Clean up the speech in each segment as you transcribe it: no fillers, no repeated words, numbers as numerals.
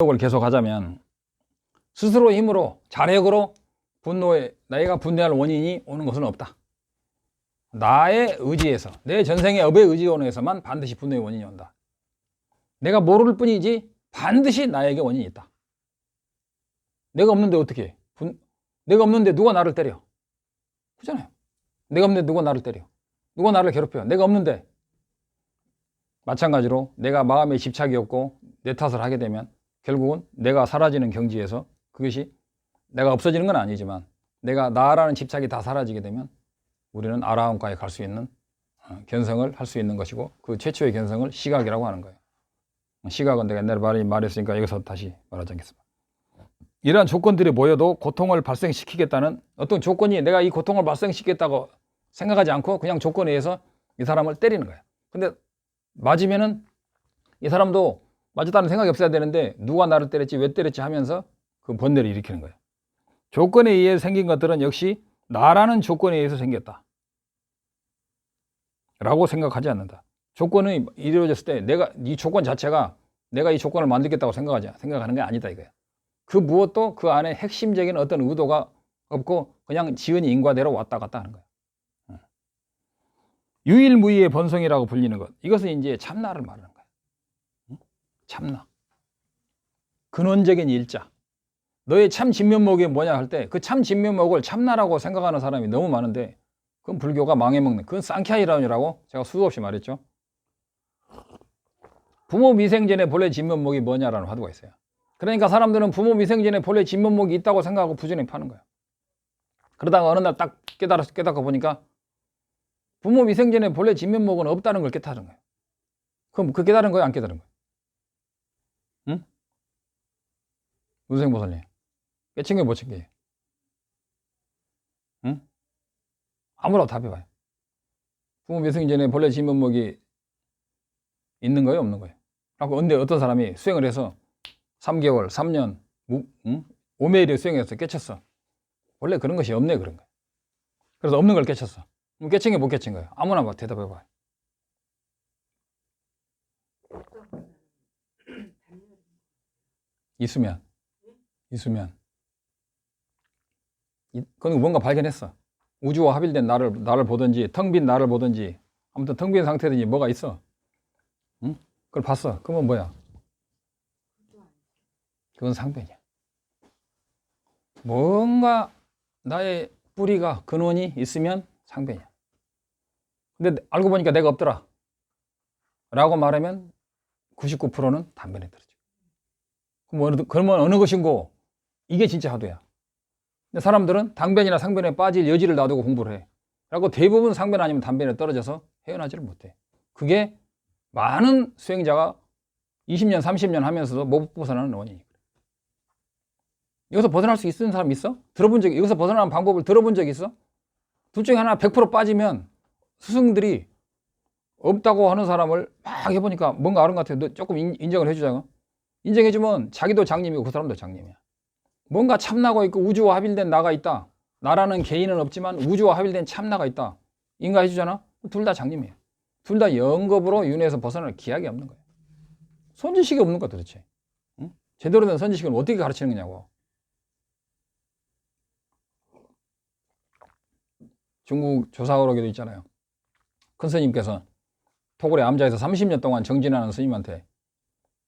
을 계속 하자면 스스로 힘으로 자력으로 내가 분노할 원인이 오는 것은 없다. 나의 의지에서, 내 전생의 업의 의지원에서만 반드시 분노의 원인이 온다. 내가 모를 뿐이지 반드시 나에게 원인이 있다. 내가 없는데 어떻게 해? 내가 없는데 누가 나를 때려? 그렇잖아요. 내가 없는데 누가 나를 때려? 누가 나를 괴롭혀? 내가 없는데. 마찬가지로 내가 마음에 집착이 없고 내 탓을 하게 되면 결국은 내가 사라지는 경지에서, 그것이 내가 없어지는 건 아니지만 내가 나라는 집착이 다 사라지게 되면 우리는 아라한가에 갈 수 있는 견성을 할 수 있는 것이고, 그 최초의 견성을 시각이라고 하는 거예요. 시각은 내가 옛날에 말했으니까 여기서 다시 말하지 않겠습니다. 이러한 조건들이 모여도 고통을 발생시키겠다는 어떤 조건이, 내가 이 고통을 발생시키겠다고 생각하지 않고 그냥 조건에 의해서 이 사람을 때리는 거예요. 근데 맞으면은 이 사람도 맞았다는 생각이 없어야 되는데 누가 나를 때렸지, 왜 때렸지 하면서 그 번뇌를 일으키는 거예요. 조건에 의해 생긴 것들은 역시 나라는 조건에 의해서 생겼다 라고 생각하지 않는다. 조건이 이루어졌을 때 내가 이 조건 자체가 내가 이 조건을 만들겠다고 생각하는 게 아니다 이거야. 그 무엇도 그 안에 핵심적인 어떤 의도가 없고 그냥 지은이 인과대로 왔다 갔다 하는 거야. 유일무이의 본성이라고 불리는 것, 이것은 이제 참나를 말하는 거야. 참나, 근원적인 일자. 너의 참 진면목이 뭐냐 할 때 그 참 진면목을 참나라고 생각하는 사람이 너무 많은데 그건 불교가 망해먹는, 그건 쌍캬이라고 제가 수도 없이 말했죠. 부모 미생전의 본래 진면목이 뭐냐라는 화두가 있어요. 그러니까 사람들은 부모 미생전에 본래 진면목이 있다고 생각하고 부지런히 파는 거예요. 그러다가 어느 날 딱 깨닫고 보니까 부모 미생전에 본래 진면목은 없다는 걸 깨달은 거예요. 그럼 그 깨달은 거예요, 안 깨달은 거예요? 응? 문생 보살님, 깨친 게 못 친 게? 응? 아무나 답해봐요. 부모 미생전에 본래 진면목이 있는 거예요, 없는 거예요? 근데 어떤 사람이 수행을 해서 3개월, 3년, 5매일에 수행해서 깨쳤어. 원래 그런 것이 없네, 그런 거예요. 그래서 없는 걸 깨쳤어. 그럼 깨친 게 못 깨친 거예요? 아무나 막 대답해봐요. 있으면. 그건 뭔가 발견했어. 우주와 합일된 나를 보든지, 텅 빈 나를 보든지, 아무튼 텅 빈 상태든지 뭐가 있어. 응? 그걸 봤어. 그러면 뭐야? 그건 상변이야. 뭔가 나의 뿌리가, 근원이 있으면 상변이야. 근데 알고 보니까 내가 없더라 라고 말하면 99%는 단변에 들어져. 그러면 어느 것인고? 이게 진짜 화두야. 근데 사람들은 단변이나 상변에 빠질 여지를 놔두고 공부를 해. 그리고 대부분 상변 아니면 단변에 떨어져서 헤어나지를 못해. 그게 많은 수행자가 20년, 30년 하면서도 못 벗어나는 원인이에요. 여기서 벗어날 수 있는 사람 있어? 여기서 벗어나는 방법을 들어본 적 있어? 둘 중에 하나 100% 빠지면 스승들이 없다고 하는 사람을 막 해보니까 뭔가 아는 것 같아. 너 조금 인정을 해주자고. 인정해주면 자기도 장님이고 그 사람도 장님이야. 뭔가 참나가 있고 우주와 합일된 나가 있다. 나라는 개인은 없지만 우주와 합일된 참나가 있다. 인가해주잖아? 둘 다 장님이에요. 둘 다 영겁으로 윤회에서 벗어날 기약이 없는 거예요. 선지식이 없는 거야 도대체. 응? 제대로 된 선지식은 어떻게 가르치는 거냐고. 중국 조사오록에도 있잖아요. 큰 스님께서 토굴에 암자에서 30년 동안 정진하는 스님한테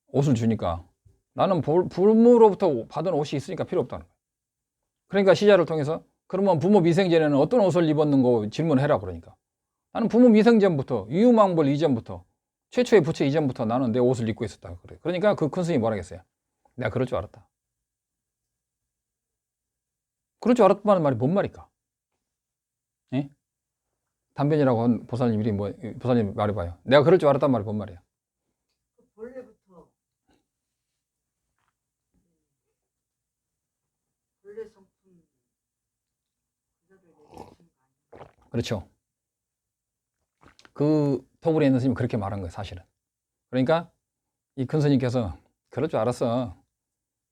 옷을 주니까 나는 부모로부터 받은 옷이 있으니까 필요 없다는 거예요. 그러니까 시자를 통해서 그러면 부모 미생전에는 어떤 옷을 입었는고 질문해라 그러니까 나는 부모 미생전부터 유유망벌 이전부터 최초의 부처 이전부터 나는 내 옷을 입고 있었다 그래요. 그러니까 그 큰 스님이 뭐라 했어요? 내가 그럴 줄 알았다. 그럴 줄 알았다는 말이 뭔 말일까? 예? 단변이라고 한 보살님 이름이 뭐, 보살님 말해봐요. 내가 그럴 줄 알았단 말이 뭔 말이야? 본래부터 본래 성품 그렇죠. 그 토굴에 있는 스님이 그렇게 말한 거예요, 사실은. 그러니까 이 큰 스님께서 그럴 줄 알았어.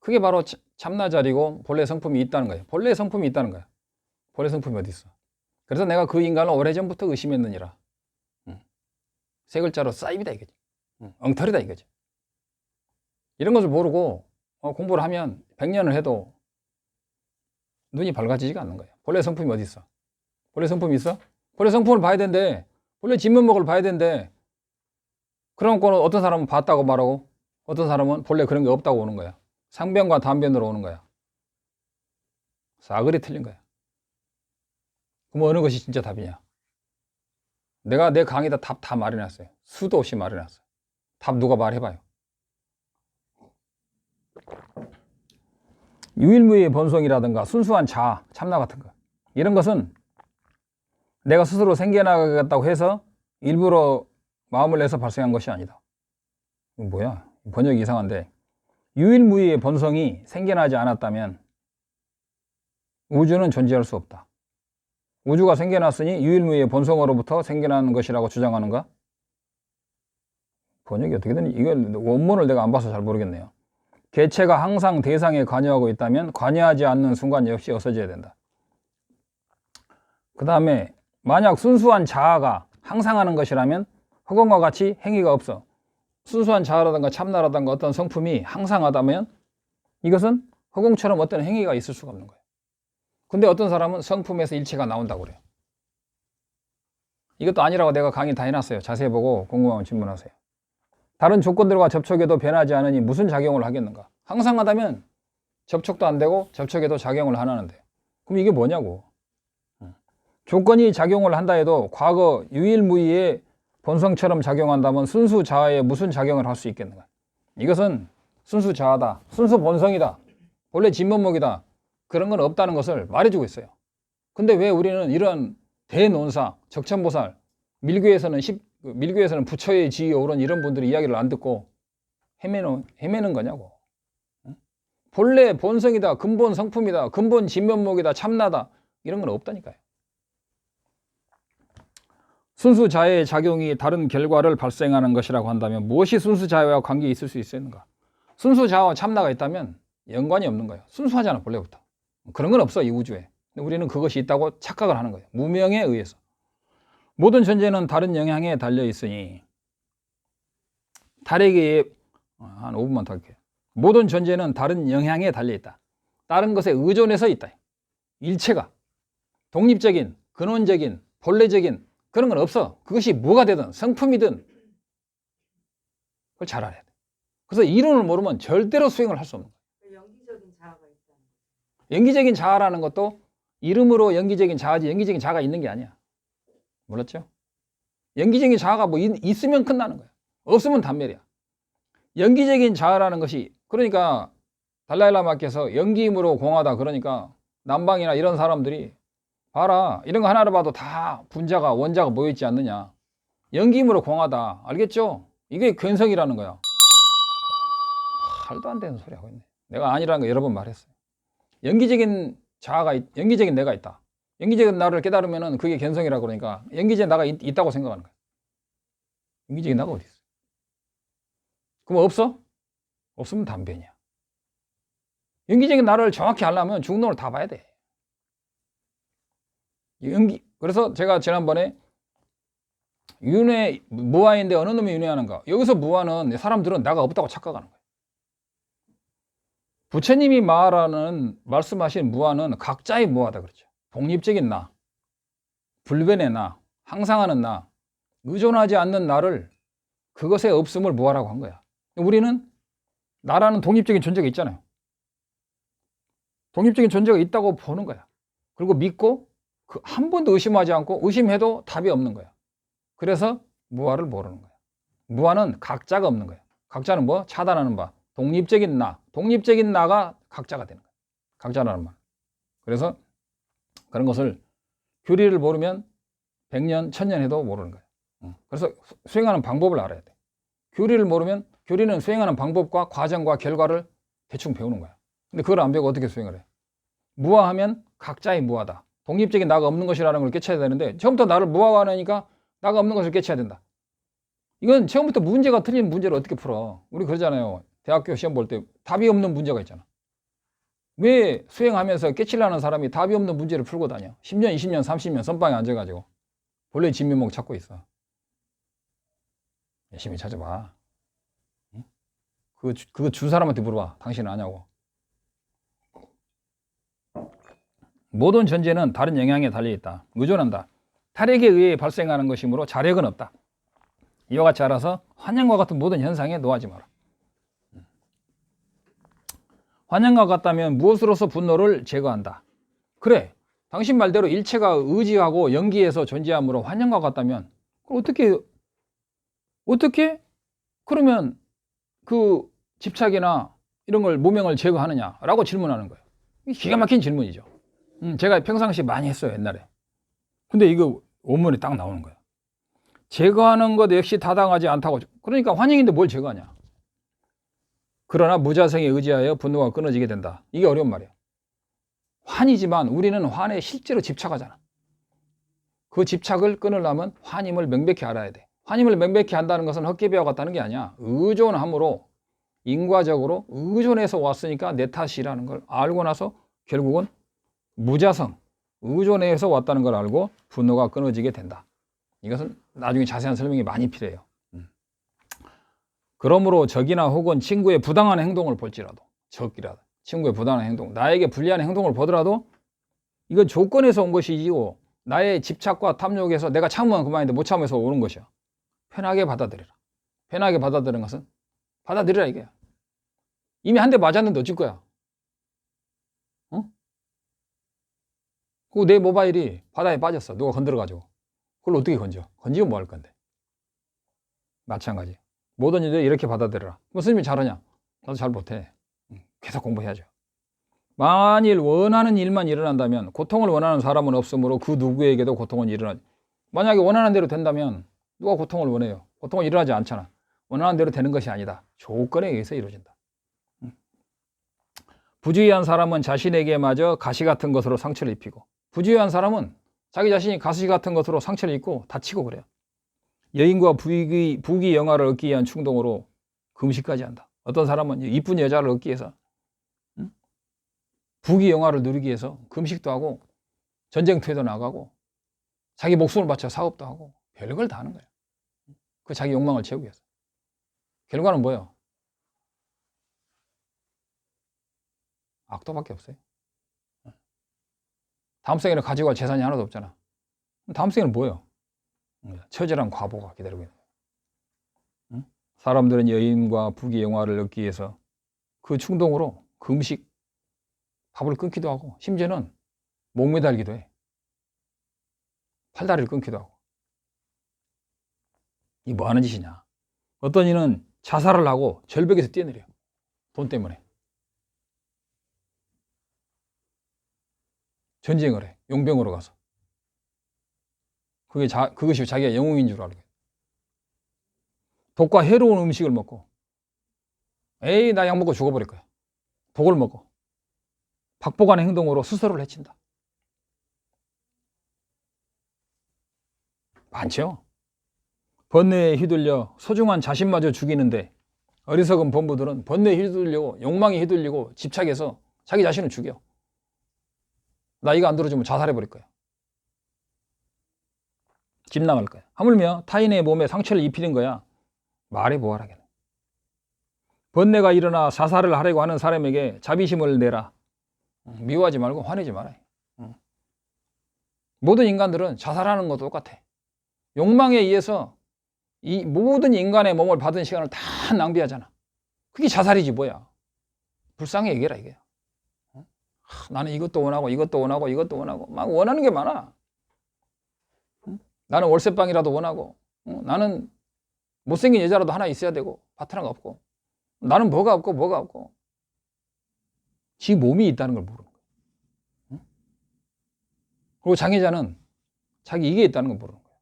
그게 바로 참나자리고 본래 성품이 있다는 거예요. 본래 성품이 있다는 거야. 본래 성품이 어디 있어? 그래서 내가 그 인간을 오래전부터 의심했느니라. 세 글자로 싸입이다 이거지. 엉터리다 이거지. 이런 것을 모르고 공부를 하면 100년을 해도 눈이 밝아지지가 않는 거예요. 본래 성품이 어디 있어? 본래 성품이 있어? 본래 성품을 봐야 되는데, 본래 진면목을 봐야 되는데, 그런 거는 어떤 사람은 봤다고 말하고, 어떤 사람은 본래 그런 게 없다고 오는 거야. 상변과 단변으로 오는 거야. 싸그리 틀린 거야. 그럼 어느 것이 진짜 답이냐? 내가 내 강의다 답 다 마련해놨어요. 수도 없이 마련해놨어요. 답 누가 말해봐요. 유일무이의 본성이라든가 순수한 자아, 참나 같은 거. 이런 것은 내가 스스로 생겨나가겠다고 해서 일부러 마음을 내서 발생한 것이 아니다. 뭐야? 번역이 이상한데. 유일무이의 본성이 생겨나지 않았다면 우주는 존재할 수 없다. 우주가 생겨났으니 유일무이의 본성으로부터 생겨난 것이라고 주장하는가? 번역이 어떻게 되니? 이걸 원문을 내가 안 봐서 잘 모르겠네요. 개체가 항상 대상에 관여하고 있다면 관여하지 않는 순간 역시 없어져야 된다. 그 다음에 만약 순수한 자아가 항상 하는 것이라면 허공과 같이 행위가 없어. 순수한 자아라든가 참나라든가 어떤 성품이 항상하다면 이것은 허공처럼 어떤 행위가 있을 수가 없는 거예요. 근데 어떤 사람은 성품에서 일체가 나온다고 그래요. 이것도 아니라고 내가 강의 다 해놨어요. 자세히 보고 궁금하면 질문하세요. 다른 조건들과 접촉에도 변하지 않으니 무슨 작용을 하겠는가? 항상하다면 접촉도 안 되고 접촉에도 작용을 안 하는데 그럼 이게 뭐냐고. 조건이 작용을 한다 해도 과거 유일무이의 본성처럼 작용한다면 순수 자아에 무슨 작용을 할 수 있겠는가? 이것은 순수 자아다, 순수 본성이다, 본래 진면목이다, 그런 건 없다는 것을 말해주고 있어요. 근데 왜 우리는 이런 대논사, 적천보살, 밀교에서는 부처의 지위에 오른 이런 분들이 이야기를 안 듣고 헤매는 거냐고. 본래 본성이다, 근본 성품이다, 근본 진면목이다, 참나다, 이런 건 없다니까요. 순수 자아의 작용이 다른 결과를 발생하는 것이라고 한다면 무엇이 순수 자아와 관계 있을 수 있었는가? 순수 자아와 참나가 있다면 연관이 없는 거예요. 순수하잖아, 본래부터. 그런 건 없어, 이 우주에. 근데 우리는 그것이 있다고 착각을 하는 거예요. 무명에 의해서. 모든 존재는 다른 영향에 달려 있으니 달에게 한 5분만 더 할게요. 모든 존재는 다른 영향에 달려 있다. 다른 것에 의존해서 있다. 일체가 독립적인, 근원적인, 본래적인 그런 건 없어. 그것이 뭐가 되든 성품이든 그걸 잘 알아야 돼. 그래서 이론을 모르면 절대로 수행을 할 수 없는 거야. 연기적인 자아가 있다는 거죠. 연기적인 자아라는 것도 이름으로 연기적인 자아지 연기적인 자아가 있는 게 아니야. 몰랐죠? 연기적인 자아가 뭐 있으면 끝나는 거야. 없으면 단멸이야. 연기적인 자아라는 것이 그러니까 달라일라마께서 연기임으로 공하다 그러니까 남방이나 이런 사람들이 봐라 이런 거 하나를 봐도 다 분자가 원자가 모여있지 않느냐. 연기임으로 공하다. 알겠죠? 이게 견성이라는 거야. 말도 안 되는 소리 하고 있네. 내가 아니라는 거 여러 번 말했어요. 연기적인 내가 있다. 연기적인 나를 깨달으면은 그게 견성이라고 그러니까 연기적인 나가 있다고 생각하는 거야. 연기적인 나가 어디 있어? 그럼 없어? 없으면 담변이야. 연기적인 나를 정확히 알려면 죽은 놈을 다 봐야 돼. 그래서 제가 지난번에 윤회 무아인데 어느 놈이 윤회하는가? 여기서 무아는 사람들은 나가 없다고 착각하는 거야. 부처님이 말씀하신 무아는 각자의 무아다 그렇죠. 독립적인 나, 불변의 나, 항상하는 나, 의존하지 않는 나를 그것의 없음을 무아라고 한 거야. 우리는 나라는 독립적인 존재가 있잖아요. 독립적인 존재가 있다고 보는 거야. 그리고 믿고 한 번도 의심하지 않고 의심해도 답이 없는 거야. 그래서 무아를 모르는 거야. 무아는 각자가 없는 거야. 각자는 뭐? 차단하는 바. 독립적인 나. 독립적인 나가 각자가 되는 거야. 각자라는 말. 그래서 그런 것을 교리를 모르면 100년, 1000년 해도 모르는 거야. 그래서 수행하는 방법을 알아야 돼. 교리를 모르면 교리는 수행하는 방법과 과정과 결과를 대충 배우는 거야. 근데 그걸 안 배우고 어떻게 수행을 해? 무아하면 각자의 무아다. 독립적인 나가 없는 것이라는 걸 깨쳐야 되는데 처음부터 나를 무아가 하니까 나가 없는 것을 깨쳐야 된다. 이건 처음부터 문제가 틀린 문제를 어떻게 풀어? 우리 그러잖아요. 대학교 시험 볼 때 답이 없는 문제가 있잖아. 왜 수행하면서 깨치려는 사람이 답이 없는 문제를 풀고 다녀? 10년, 20년, 30년 선방에 앉아가지고 본래 진면목 찾고 있어. 열심히 찾아봐. 응? 그거 준 사람한테 물어봐. 당신은 아냐고. 모든 존재는 다른 영향에 달려있다. 의존한다. 타력에 의해 발생하는 것이므로 자력은 없다. 이와 같이 알아서 환영과 같은 모든 현상에 노하지 마라. 환영과 같다면 무엇으로서 분노를 제거한다. 그래, 당신 말대로 일체가 의지하고 연기해서 존재하므로 환영과 같다면 어떻게 그러면 그 집착이나 이런 걸 모명을 제거하느냐라고 질문하는 거예요. 기가 막힌 질문이죠. 제가 평상시에 많이 했어요, 옛날에. 근데 이거 원문에 딱 나오는 거예요. 제거하는 것 역시 타당하지 않다고. 그러니까 환영인데 뭘 제거하냐. 그러나 무자성에 의지하여 분노가 끊어지게 된다. 이게 어려운 말이에요. 환이지만 우리는 환에 실제로 집착하잖아. 그 집착을 끊으려면 환임을 명백히 알아야 돼. 환임을 명백히 한다는 것은 헛개비와 같다는 게 아니야. 의존함으로 인과적으로 의존해서 왔으니까 내 탓이라는 걸 알고 나서 결국은 무자성, 의존해서 왔다는 걸 알고 분노가 끊어지게 된다. 이것은 나중에 자세한 설명이 많이 필요해요. 그러므로 적이나 혹은 친구의 부당한 행동을 볼지라도, 적이라도 친구의 부당한 행동, 나에게 불리한 행동을 보더라도 이건 조건에서 온 것이고 나의 집착과 탐욕에서 내가 참으면 그만인데 못 참아서 오는 것이야. 편하게 받아들여라. 편하게 받아들이는 것은 받아들여라 이게야. 이미 한 대 맞았는데 어쩔 거야. 내 모바일이 바다에 빠졌어. 누가 건드려가지고. 그걸 어떻게 건져? 건지면 뭐 할 건데. 마찬가지. 모든 일을 이렇게 받아들여라. 뭐 스님이 잘하냐? 나도 잘 못해. 계속 공부해야죠. 만일 원하는 일만 일어난다면 고통을 원하는 사람은 없으므로 그 누구에게도 고통은 일어나지. 만약에 원하는 대로 된다면 누가 고통을 원해요? 고통은 일어나지 않잖아. 원하는 대로 되는 것이 아니다. 조건에 의해서 이루어진다. 부주의한 사람은 자신에게마저 가시 같은 것으로 상처를 입히고, 부주의한 사람은 자기 자신이 가시 같은 것으로 상처를 입고 다치고 그래요. 여인과 부귀 영화를 얻기 위한 충동으로 금식까지 한다. 어떤 사람은 이쁜 여자를 얻기 위해서 부귀 영화를 누리기 위해서 금식도 하고 전쟁터에도 나가고 자기 목숨을 바쳐 사업도 하고 별걸 다 하는 거예요. 그 자기 욕망을 채우기 위해서. 결과는 뭐예요? 악도밖에 없어요. 다음 생에는 가지고 갈 재산이 하나도 없잖아. 다음 생에는 뭐예요? 처절한 과보가 기다리고 있는 거예요. 사람들은 여인과 부귀 영화를 얻기 위해서 그 충동으로 금식, 밥을 끊기도 하고 심지어는 목 매달기도 해. 팔다리를 끊기도 하고. 이게 뭐 하는 짓이냐. 어떤 이는 자살을 하고 절벽에서 뛰어내려. 돈 때문에. 전쟁을 해. 용병으로 가서. 그것이 자기가 영웅인 줄 알고. 독과 해로운 음식을 먹고, 에이, 나 약 먹고 죽어버릴 거야. 독을 먹고. 박복한 행동으로 스스로를 해친다. 많죠? 번뇌에 휘둘려 소중한 자신마저 죽이는데 어리석은 범부들은 번뇌에 휘둘리고 욕망에 휘둘리고 집착해서 자기 자신을 죽여. 나 이거 안 들어주면 자살해버릴 거야. 집 나갈 거야. 하물며 타인의 몸에 상처를 입히는 거야. 말해 뭐하라겠네. 번뇌가 일어나 자살을 하려고 하는 사람에게 자비심을 내라. 미워하지 말고 화내지 마라. 모든 인간들은 자살하는 것도 똑같아. 욕망에 의해서 이 모든 인간의 몸을 받은 시간을 다 낭비하잖아. 그게 자살이지 뭐야. 불쌍히 얘기해라 이게. 나는 이것도 원하고 이것도 원하고 이것도 원하고 막 원하는 게 많아. 나는 월세방이라도 원하고, 나는 못생긴 여자라도 하나 있어야 되고 파트너가 없고, 나는 뭐가 없고 지 몸이 있다는 걸 모르는 거야. 그리고 장애자는 자기 이게 있다는 걸 모르는 거야.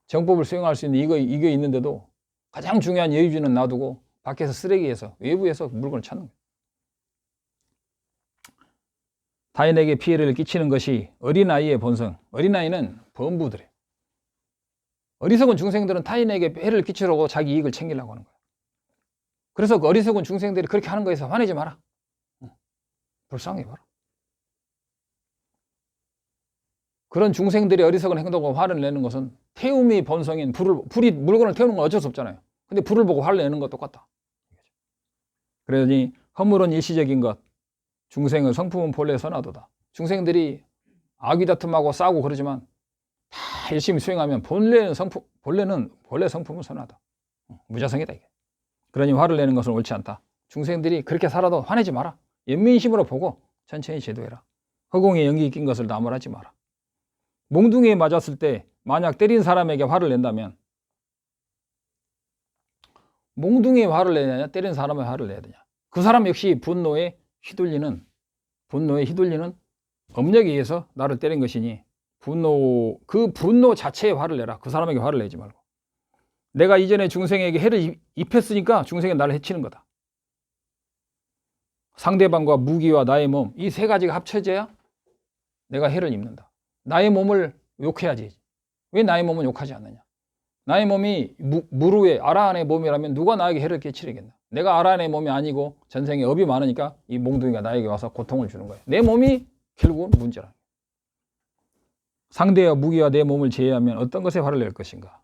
정법을 수행할 수 있는 이게 있는데도 가장 중요한 여유주는 놔두고 밖에서 쓰레기에서 외부에서 물건을 찾는 거야. 타인에게 피해를 끼치는 것이 어린아이의 본성. 어린아이는 범부들이에요. 어리석은 중생들은 타인에게 해를 끼치려고 자기 이익을 챙기려고 하는 거야. 그래서 그 어리석은 중생들이 그렇게 하는 거에서 화내지 마라. 불쌍해 봐라. 그런 중생들이 어리석은 행동과 화를 내는 것은 태움이 본성인 불이 물건을 태우는 건 어쩔 수 없잖아요. 근데 불을 보고 화를 내는 것 똑같다. 그러니 허물은 일시적인 것, 중생의 성품은 본래 선하도다. 중생들이 아귀다툼하고 싸우고 그러지만 다 열심히 수행하면 본래 성품은 선하다. 무자성이다 이게. 그러니 화를 내는 것은 옳지 않다. 중생들이 그렇게 살아도 화내지 마라. 연민심으로 보고 천천히 제도해라. 허공에 연기 낀 것을 나무라지 마라. 몽둥이에 맞았을 때 만약 때린 사람에게 화를 낸다면 몽둥이에 화를 내야 되냐, 때린 사람에 화를 내야 되냐. 그 사람 역시 분노에 휘둘리는 업력에 의해서 나를 때린 것이니 그 분노 자체에 화를 내라. 그 사람에게 화를 내지 말고. 내가 이전에 중생에게 해를 입혔으니까 중생이 나를 해치는 거다. 상대방과 무기와 나의 몸, 이 세 가지가 합쳐져야 내가 해를 입는다. 나의 몸을 욕해야지. 왜 나의 몸은 욕하지 않느냐. 나의 몸이 무루의 아라한의 몸이라면 누가 나에게 해를 끼치겠나. 내가 아라한의 몸이 아니고 전생에 업이 많으니까 이 몽둥이가 나에게 와서 고통을 주는 거예요. 내 몸이 결국은 문제라. 상대와 무기와 내 몸을 제외하면 어떤 것에 화를 낼 것인가.